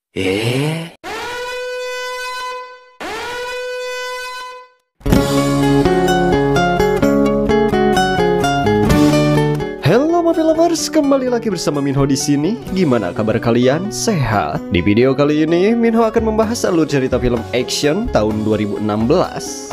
Hello movie lovers, kembali lagi bersama Minho di sini. Gimana kabar kalian? Sehat? Di video kali ini, Minho akan membahas alur cerita film action tahun 2016.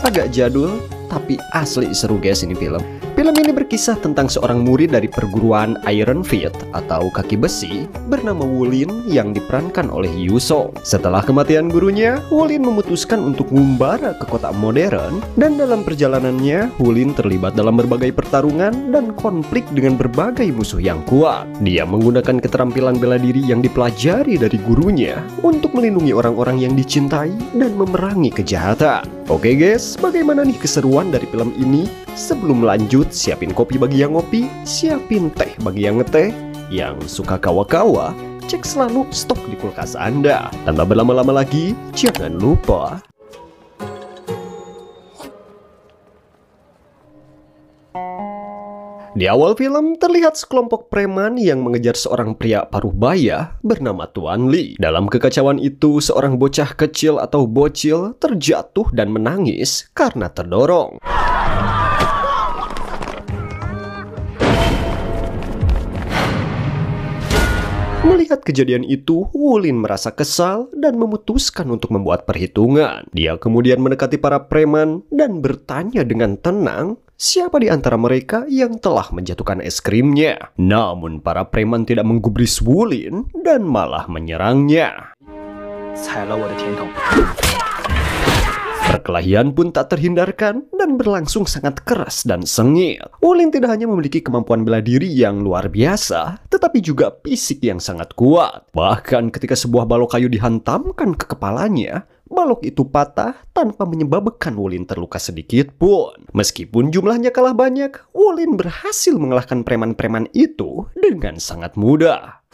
Agak jadul, tapi asli seru guys ini film. Film ini berkisah tentang seorang murid dari perguruan Iron Fist atau kaki besi bernama Wulin yang diperankan oleh Yu Song. Setelah kematian gurunya, Wulin memutuskan untuk mengembara ke kota modern, dan dalam perjalanannya, Wulin terlibat dalam berbagai pertarungan dan konflik dengan berbagai musuh yang kuat. Dia menggunakan keterampilan bela diri yang dipelajari dari gurunya untuk melindungi orang-orang yang dicintai dan memerangi kejahatan. Oke guys, bagaimana nih keseruan dari film ini? Sebelum lanjut, siapin kopi bagi yang ngopi, siapin teh bagi yang ngeteh. Yang suka kawa-kawa, cek selalu stok di kulkas Anda. Tanpa berlama-lama lagi, jangan lupa di awal film, terlihat sekelompok preman yang mengejar seorang pria paruh baya bernama Tuan Li. Dalam kekacauan itu, seorang bocah kecil atau bocil terjatuh dan menangis karena terdorong. Melihat kejadian itu, Wulin merasa kesal dan memutuskan untuk membuat perhitungan. Dia kemudian mendekati para preman dan bertanya dengan tenang, siapa di antara mereka yang telah menjatuhkan es krimnya. Namun para preman tidak menggubris Wulin dan malah menyerangnya. Perkelahian pun tak terhindarkan dan berlangsung sangat keras dan sengit. Wulin tidak hanya memiliki kemampuan bela diri yang luar biasa, tetapi juga fisik yang sangat kuat. Bahkan ketika sebuah balok kayu dihantamkan ke kepalanya, balok itu patah tanpa menyebabkan Wulin terluka sedikit pun. Meskipun jumlahnya kalah banyak, Wulin berhasil mengalahkan preman-preman itu dengan sangat mudah.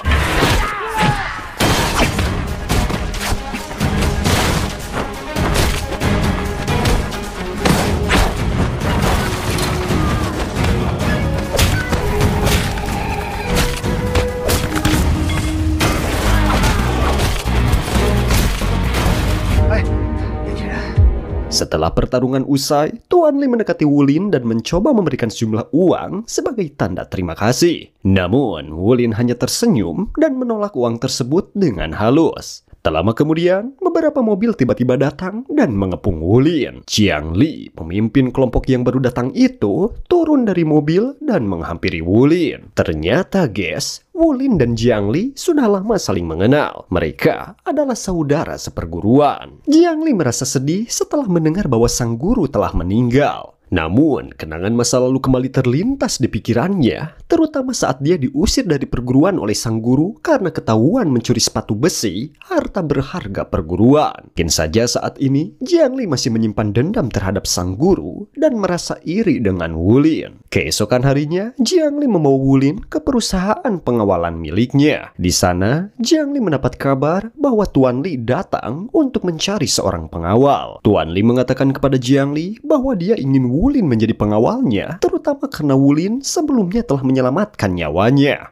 Setelah pertarungan usai, Tuan Li mendekati Wulin dan mencoba memberikan sejumlah uang sebagai tanda terima kasih. Namun, Wulin hanya tersenyum dan menolak uang tersebut dengan halus. Tak lama kemudian, beberapa mobil tiba-tiba datang dan mengepung Wulin. Jiang Li, pemimpin kelompok yang baru datang itu, turun dari mobil dan menghampiri Wulin. Ternyata guys, Wulin dan Jiang Li sudah lama saling mengenal. Mereka adalah saudara seperguruan. Jiang Li merasa sedih setelah mendengar bahwa sang guru telah meninggal. Namun, kenangan masa lalu kembali terlintas di pikirannya, terutama saat dia diusir dari perguruan oleh sang guru karena ketahuan mencuri sepatu besi, harta berharga perguruan. Mungkin saja saat ini, Jiang Li masih menyimpan dendam terhadap sang guru dan merasa iri dengan Wulin. Keesokan harinya, Jiang Li membawa Wulin ke perusahaan pengawalan miliknya. Di sana, Jiang Li mendapat kabar bahwa Tuan Li datang untuk mencari seorang pengawal. Tuan Li mengatakan kepada Jiang Li bahwa dia ingin Wulin menjadi pengawalnya, terutama karena Wulin sebelumnya telah menyelamatkan nyawanya.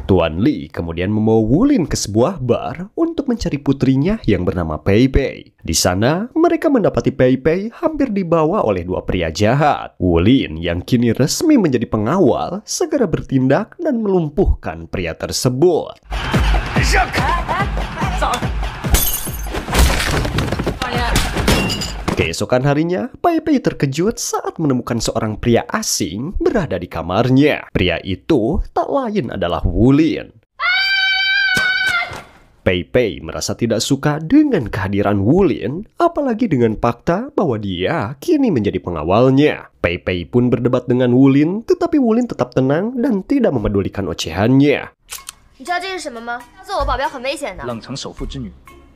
Tuan Li kemudian membawa Wulin ke sebuah bar untuk mencari putrinya yang bernama Pei Pei. Di sana, mereka mendapati Pei Pei hampir dibawa oleh dua pria jahat. Wulin yang kini resmi menjadi pengawal segera bertindak dan melumpuhkan pria tersebut. Keesokan harinya, Pei Pei terkejut saat menemukan seorang pria asing berada di kamarnya. Pria itu tak lain adalah Wulin. Pei Pei merasa tidak suka dengan kehadiran Wulin, apalagi dengan fakta bahwa dia kini menjadi pengawalnya. Pei Pei pun berdebat dengan Wulin, tetapi Wulin tetap tenang dan tidak memedulikan ocehannya.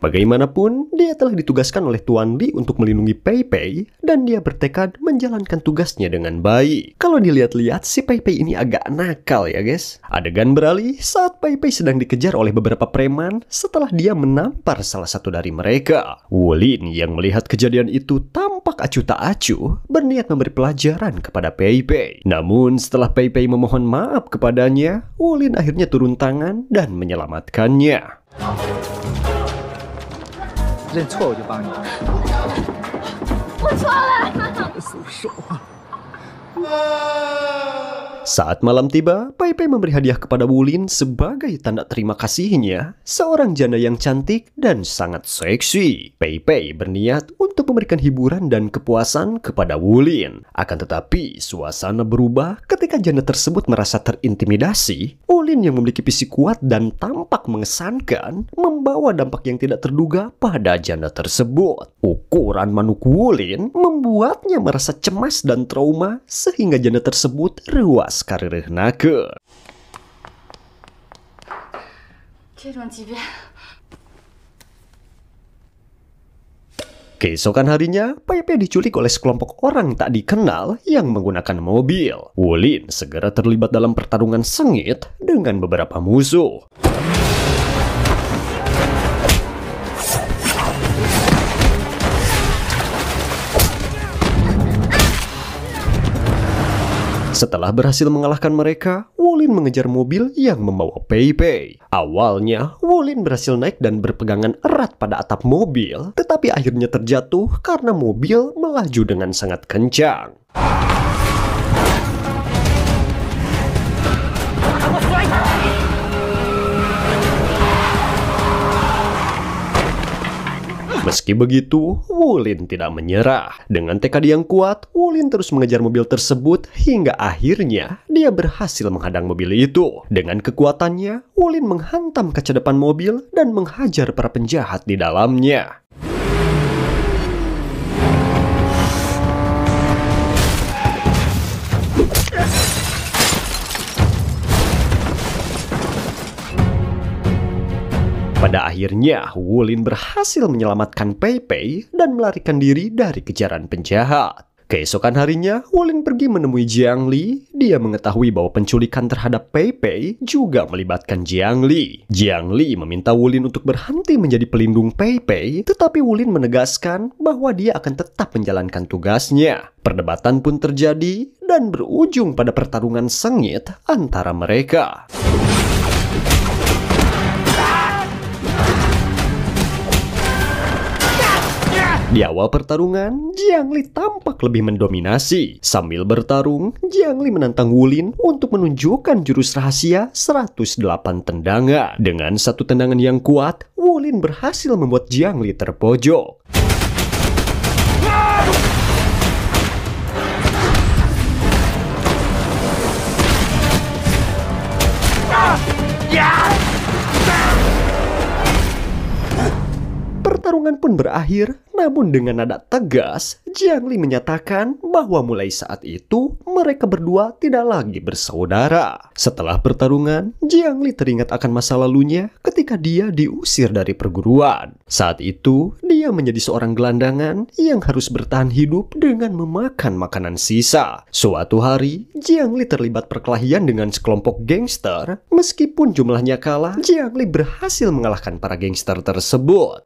Bagaimanapun, dia telah ditugaskan oleh Tuan Li untuk melindungi Pei Pei, dan dia bertekad menjalankan tugasnya dengan baik. Kalau dilihat-lihat, si Pei Pei ini agak nakal ya guys. Adegan beralih saat Pei Pei sedang dikejar oleh beberapa preman setelah dia menampar salah satu dari mereka. Wulin yang melihat kejadian itu tampak tampak acuh tak acuh berniat memberi pelajaran kepada Pei Pei. Namun setelah Pei Pei memohon maaf kepadanya, Wulin akhirnya turun tangan dan menyelamatkannya. 认错我就帮你。我错了。 Saat malam tiba, Pei Pei memberi hadiah kepada Wulin sebagai tanda terima kasihnya, seorang janda yang cantik dan sangat seksi. Pei Pei berniat untuk memberikan hiburan dan kepuasan kepada Wulin. Akan tetapi, suasana berubah ketika janda tersebut merasa terintimidasi. Wulin yang memiliki fisik kuat dan tampak mengesankan, membawa dampak yang tidak terduga pada janda tersebut. Ukuran manuk Wulin membuatnya merasa cemas dan trauma, sehingga janda tersebut ruas karirih nake. 这种级别。 Keesokan harinya, Pei Pei diculik oleh sekelompok orang tak dikenal yang menggunakan mobil. Wulin segera terlibat dalam pertarungan sengit dengan beberapa musuh. Setelah berhasil mengalahkan mereka, Wulin mengejar mobil yang membawa Pei Pei. Awalnya, Wulin berhasil naik dan berpegangan erat pada atap mobil, tetapi akhirnya terjatuh karena mobil melaju dengan sangat kencang. Meski begitu, Wulin tidak menyerah. Dengan tekad yang kuat, Wulin terus mengejar mobil tersebut hingga akhirnya dia berhasil menghadang mobil itu. Dengan kekuatannya, Wulin menghantam kaca depan mobil dan menghajar para penjahat di dalamnya. Pada akhirnya, Wulin berhasil menyelamatkan Pei Pei dan melarikan diri dari kejaran penjahat. Keesokan harinya, Wulin pergi menemui Jiang Li. Dia mengetahui bahwa penculikan terhadap Pei Pei juga melibatkan Jiang Li. Jiang Li meminta Wulin untuk berhenti menjadi pelindung Pei Pei, tetapi Wulin menegaskan bahwa dia akan tetap menjalankan tugasnya. Perdebatan pun terjadi dan berujung pada pertarungan sengit antara mereka. Di awal pertarungan, Jiang Li tampak lebih mendominasi. Sambil bertarung, Jiang Li menantang Wulin untuk menunjukkan jurus rahasia 108 tendangan. Dengan satu tendangan yang kuat, Wulin berhasil membuat Jiang Li terpojok. Pertarungan pun berakhir, namun dengan nada tegas, Jiang Li menyatakan bahwa mulai saat itu mereka berdua tidak lagi bersaudara. Setelah pertarungan, Jiang Li teringat akan masa lalunya ketika dia diusir dari perguruan. Saat itu, dia menjadi seorang gelandangan yang harus bertahan hidup dengan memakan makanan sisa. Suatu hari, Jiang Li terlibat perkelahian dengan sekelompok gangster. Meskipun jumlahnya kalah, Jiang Li berhasil mengalahkan para gangster tersebut.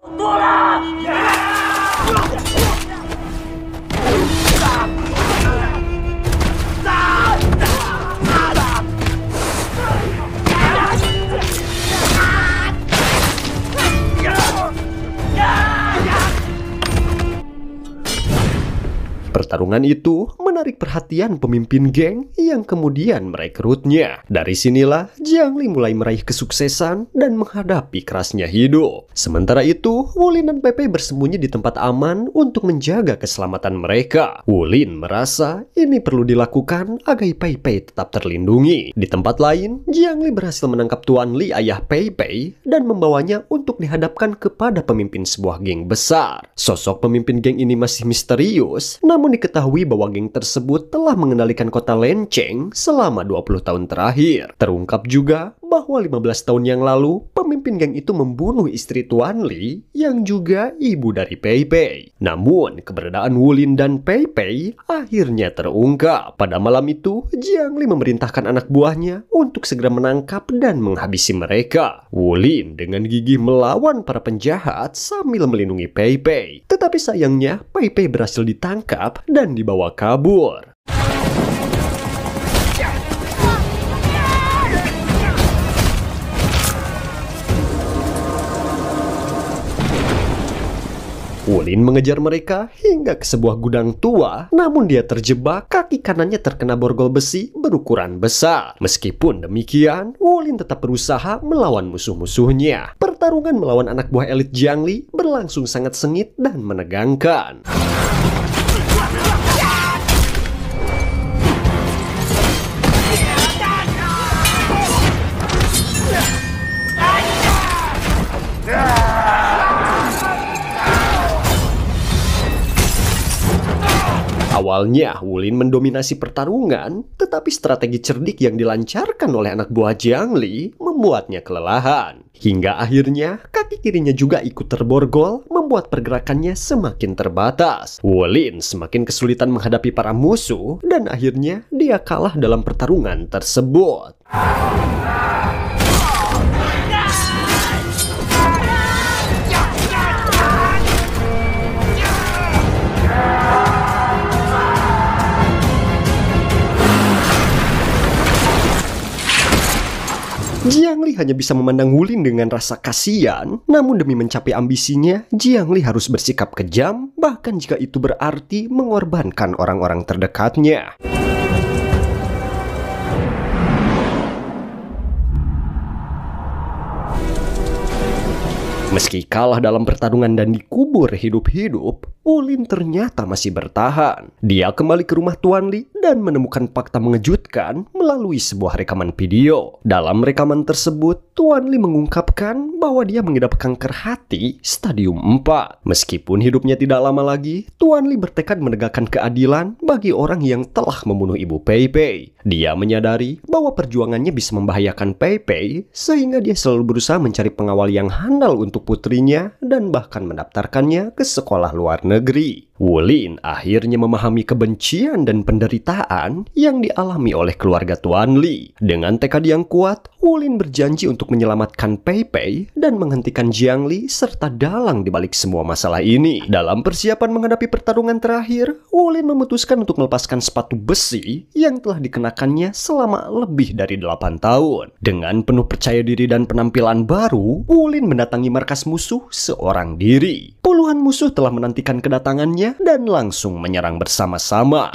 Pertarungan itu menarik perhatian pemimpin geng yang kemudian merekrutnya. Dari sinilah Jiang Li mulai meraih kesuksesan dan menghadapi kerasnya hidup. Sementara itu, Wulin dan Pei Pei bersembunyi di tempat aman untuk menjaga keselamatan mereka. Wulin merasa ini perlu dilakukan agar Pei Pei tetap terlindungi. Di tempat lain, Jiang Li berhasil menangkap Tuan Li, ayah Pei Pei, dan membawanya untuk dihadapkan kepada pemimpin sebuah geng besar. Sosok pemimpin geng ini masih misterius, namun diketahui bahwa geng tersebut telah mengendalikan kota Lenceng selama 20 tahun terakhir. Terungkap juga bahwa 15 tahun yang lalu, pemimpin geng itu membunuh istri Tuan Li yang juga ibu dari Pei Pei. Namun, keberadaan Wulin dan Pei Pei akhirnya terungkap. Pada malam itu, Jiang Li memerintahkan anak buahnya untuk segera menangkap dan menghabisi mereka. Wulin dengan gigih melawan para penjahat sambil melindungi Pei Pei. Tetapi sayangnya, Pei Pei berhasil ditangkap dan dibawa kabur. Wulin mengejar mereka hingga ke sebuah gudang tua, namun dia terjebak, kaki kanannya terkena borgol besi berukuran besar. Meskipun demikian, Wulin tetap berusaha melawan musuh-musuhnya. Pertarungan melawan anak buah elit Jiang Li berlangsung sangat sengit dan menegangkan. Awalnya, Wulin mendominasi pertarungan, tetapi strategi cerdik yang dilancarkan oleh anak buah Jiang Li membuatnya kelelahan. Hingga akhirnya, kaki kirinya juga ikut terborgol, membuat pergerakannya semakin terbatas. Wulin semakin kesulitan menghadapi para musuh, dan akhirnya dia kalah dalam pertarungan tersebut. Jiang Li hanya bisa memandang Wulin dengan rasa kasihan, namun demi mencapai ambisinya, Jiang Li harus bersikap kejam, bahkan jika itu berarti mengorbankan orang-orang terdekatnya. Meski kalah dalam pertarungan dan dikubur hidup-hidup, Wulin ternyata masih bertahan. Dia kembali ke rumah Tuan Li dan menemukan fakta mengejutkan melalui sebuah rekaman video. Dalam rekaman tersebut, Tuan Li mengungkapkan bahwa dia mengidap kanker hati stadium 4. Meskipun hidupnya tidak lama lagi, Tuan Li bertekad menegakkan keadilan bagi orang yang telah membunuh ibu Pei Pei. Dia menyadari bahwa perjuangannya bisa membahayakan Pei Pei, sehingga dia selalu berusaha mencari pengawal yang handal untuk putrinya dan bahkan mendaftarkannya ke sekolah luar negeri. Wulin akhirnya memahami kebencian dan penderitaan yang dialami oleh keluarga Tuan Li. Dengan tekad yang kuat, Wulin berjanji untuk menyelamatkan Pei Pei dan menghentikan Jiang Li serta dalang di balik semua masalah ini. Dalam persiapan menghadapi pertarungan terakhir, Wulin memutuskan untuk melepaskan sepatu besi yang telah dikenakannya selama lebih dari 8 tahun. Dengan penuh percaya diri dan penampilan baru, Wulin mendatangi markas musuh seorang diri. Puluhan musuh telah menantikan kedatangannya dan langsung menyerang bersama-sama.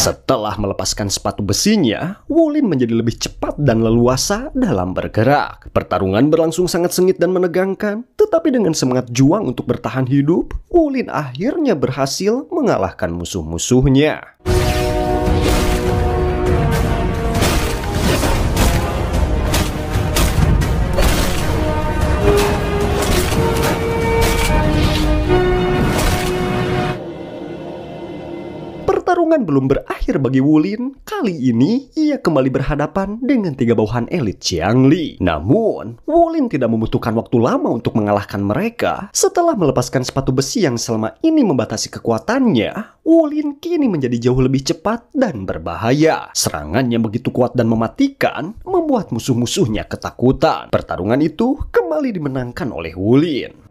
Setelah melepaskan sepatu besinya, Wulin menjadi lebih cepat dan leluasa dalam bergerak. Pertarungan berlangsung sangat sengit dan menegangkan, tetapi dengan semangat juang untuk bertahan hidup, Wulin akhirnya berhasil mengalahkan musuh-musuhnya. Pertarungan belum berakhir bagi Wulin. Kali ini, ia kembali berhadapan dengan 3 bawahan elit Jiang Li. Namun, Wulin tidak membutuhkan waktu lama untuk mengalahkan mereka. Setelah melepaskan sepatu besi yang selama ini membatasi kekuatannya, Wulin kini menjadi jauh lebih cepat dan berbahaya. Serangannya begitu kuat dan mematikan, membuat musuh-musuhnya ketakutan. Pertarungan itu kembali dimenangkan oleh Wulin.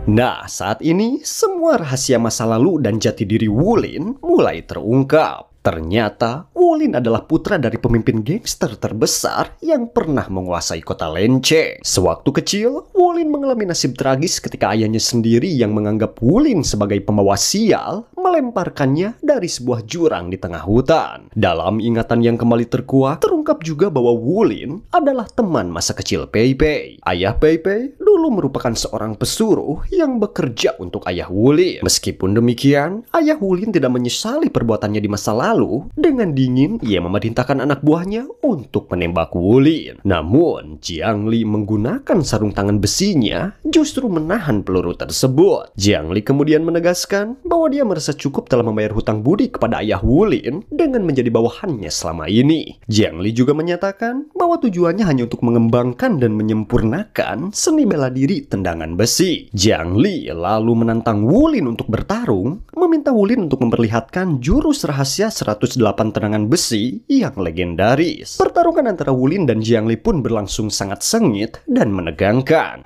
Nah, saat ini semua rahasia masa lalu dan jati diri Wulin mulai terungkap. Ternyata, Wulin adalah putra dari pemimpin gangster terbesar yang pernah menguasai kota Lance. Sewaktu kecil, Wulin mengalami nasib tragis ketika ayahnya sendiri yang menganggap Wulin sebagai pembawa sial, melemparkannya dari sebuah jurang di tengah hutan. Dalam ingatan yang kembali terkuak, terungkap juga bahwa Wulin adalah teman masa kecil Pei Pei. Ayah Pei Pei dulu merupakan seorang pesuruh yang bekerja untuk ayah Wulin. Meskipun demikian, ayah Wulin tidak menyesali perbuatannya di masa lalu. Dengan dingin, ia memerintahkan anak buahnya untuk menembak Wulin. Namun, Jiang Li menggunakan sarung tangan besinya justru menahan peluru tersebut. Jiang Li kemudian menegaskan bahwa dia merasa cukup telah membayar hutang budi kepada ayah Wulin dengan menjadi bawahannya selama ini. Jiang Li juga menyatakan bahwa tujuannya hanya untuk mengembangkan dan menyempurnakan seni bela diri tendangan besi. Jiang Li lalu menantang Wulin untuk bertarung, meminta Wulin untuk memperlihatkan jurus rahasia 108 tendangan besi yang legendaris. Pertarungan antara Wulin dan Jiang Li pun berlangsung sangat sengit dan menegangkan.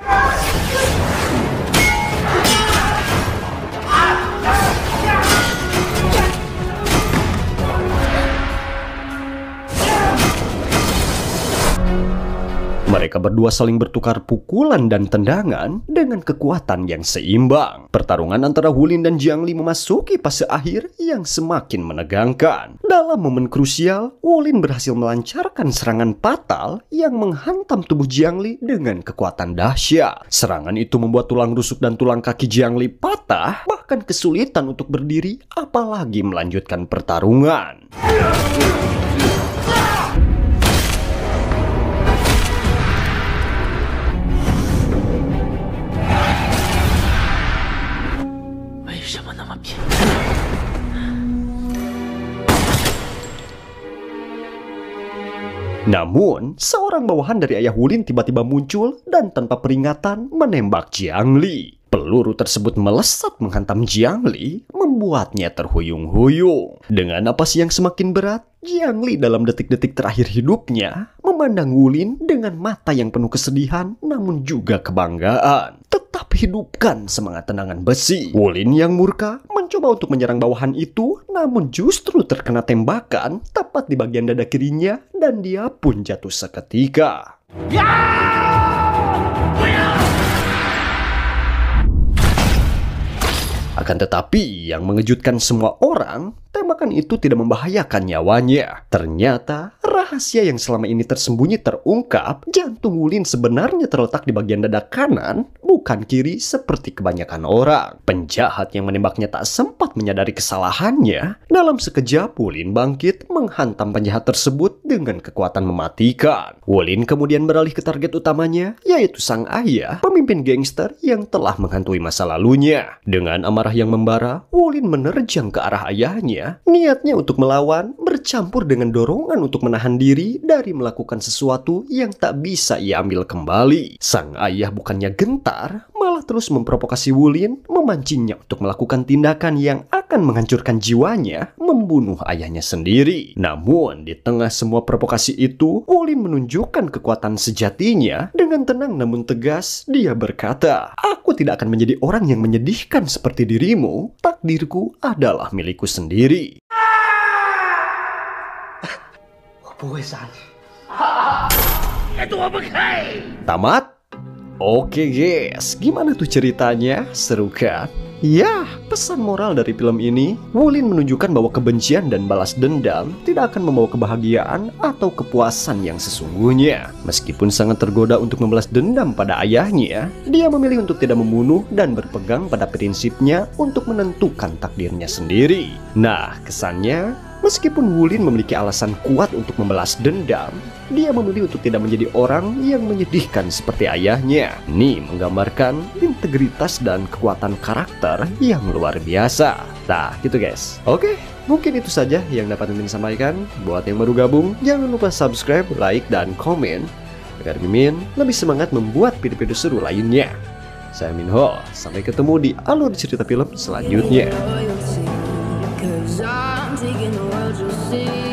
Mereka berdua saling bertukar pukulan dan tendangan dengan kekuatan yang seimbang. Pertarungan antara Wulin dan Jiang Li memasuki fase akhir yang semakin menegangkan. Dalam momen krusial, Wulin berhasil melancarkan serangan fatal yang menghantam tubuh Jiang Li dengan kekuatan dahsyat. Serangan itu membuat tulang rusuk dan tulang kaki Jiang Li patah, bahkan kesulitan untuk berdiri apalagi melanjutkan pertarungan. Namun, seorang bawahan dari ayah Wulin tiba-tiba muncul dan tanpa peringatan menembak Jiang Li. Peluru tersebut melesat menghantam Jiang Li, membuatnya terhuyung-huyung. Dengan napas yang semakin berat, Jiang Li dalam detik-detik terakhir hidupnya memandang Wulin dengan mata yang penuh kesedihan namun juga kebanggaan. Tetap hidupkan semangat tendangan besi. Wulin yang murka mencoba untuk menyerang bawahan itu, namun justru terkena tembakan tepat di bagian dada kirinya dan dia pun jatuh seketika. Akan tetapi, yang mengejutkan semua orang, tembakan itu tidak membahayakan nyawanya. Ternyata, rahasia yang selama ini tersembunyi terungkap. Jantung Wulin sebenarnya terletak di bagian dada kanan, bukan kiri seperti kebanyakan orang. Penjahat yang menembaknya tak sempat menyadari kesalahannya. Dalam sekejap, Wulin bangkit menghantam penjahat tersebut dengan kekuatan mematikan. Wulin kemudian beralih ke target utamanya, yaitu sang ayah, pemimpin gangster yang telah menghantui masa lalunya. Dengan amarah yang membara, Wulin menerjang ke arah ayahnya. Niatnya untuk melawan bercampur dengan dorongan untuk menahan diri dari melakukan sesuatu yang tak bisa ia ambil kembali. Sang ayah bukannya gentar, malah terus memprovokasi Wulin, memancingnya untuk melakukan tindakan yang akan menghancurkan jiwanya, membunuh ayahnya sendiri. Namun, di tengah semua provokasi itu, Wulin menunjukkan kekuatan sejatinya. Dengan tenang namun tegas, dia berkata, "Aku tidak akan menjadi orang yang menyedihkan seperti dirimu. Takdirku adalah milikku sendiri." Tamat? Oke guys, gimana tuh ceritanya? Seru kan? Ya, pesan moral dari film ini, Wulin menunjukkan bahwa kebencian dan balas dendam tidak akan membawa kebahagiaan atau kepuasan yang sesungguhnya. Meskipun sangat tergoda untuk membalas dendam pada ayahnya, dia memilih untuk tidak membunuh dan berpegang pada prinsipnya untuk menentukan takdirnya sendiri. Nah, kesannya, meskipun Wulin memiliki alasan kuat untuk membalas dendam, dia memilih untuk tidak menjadi orang yang menyedihkan seperti ayahnya. Ini menggambarkan integritas dan kekuatan karakter yang luar biasa. Nah, gitu guys. Oke, mungkin itu saja yang dapat Mimin sampaikan. Buat yang baru gabung, jangan lupa subscribe, like, dan komen agar Mimin lebih semangat membuat video-video seru lainnya. Saya Minho, sampai ketemu di alur cerita film selanjutnya. Taking the world you'll see.